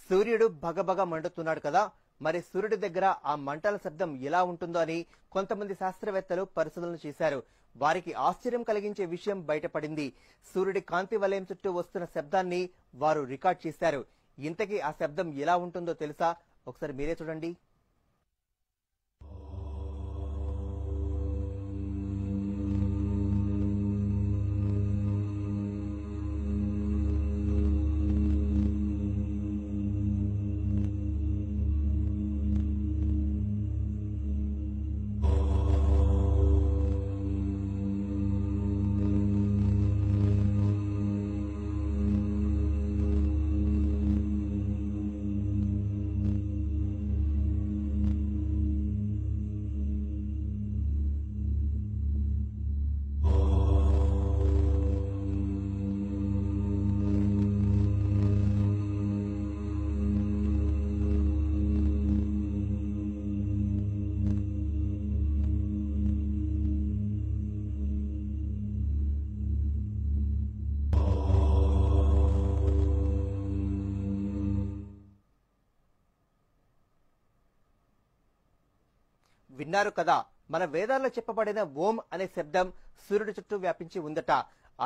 సూర్యుడు భగభగ మండుతున్నాడు కదా, మరి సూర్యుడి దగ్గర ఆ మంటల శబ్దం ఎలా ఉంటుందో అని కొంతమంది శాస్త్రవేత్తలు పరిశోధనలు చేశారు. వారికి ఆశ్చర్యం కలిగించే విషయం బయటపడింది. సూర్యుడి కాంతి వలయం చుట్టూ వస్తున్న శబ్దాన్ని వారు రికార్డ్ చేశారు. ఇంతకీ ఆ శబ్దం ఎలా ఉంటుందో తెలుసా? ఒకసారి మీరే చూడండి. విన్నారు కదా, మన వేదాల్లో చెప్పబడిన ఓం అనే శబ్దం సూర్యుడి చుట్టూ వ్యాపించి ఉందట.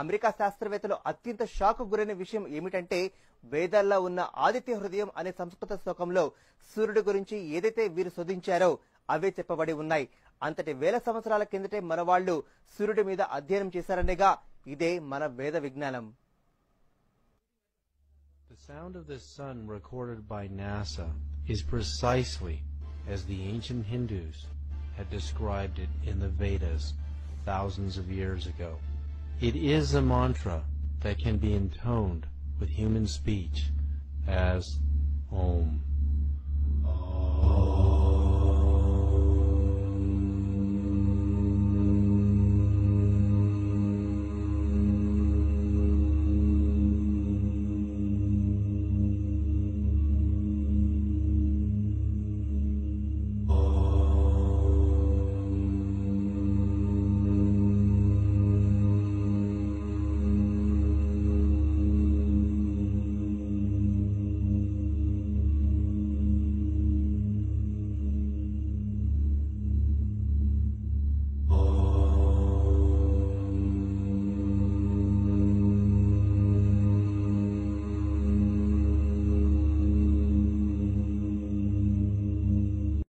అమెరికా శాస్త్రవేత్తలు అత్యంత షాక్ గురైన విషయం ఏమిటంటే, వేదాల్లో ఉన్న ఆదిత్య హృదయం అనే సంస్కృత శ్లోకంలో సూర్యుడి గురించి ఏదైతే వీరు శోధించారో అవే చెప్పబడి ఉన్నాయి. అంతటి వేల సంవత్సరాల కిందటే మన వాళ్ళు సూర్యుడి మీద అధ్యయనం చేశారనేగా ఇదే మన వేద విజ్ఞానం. The sound of the sun recorded by NASA is precisely as the ancient Hindus had described it in the Vedas thousands of years ago. It is a mantra that can be intoned with human speech as Om.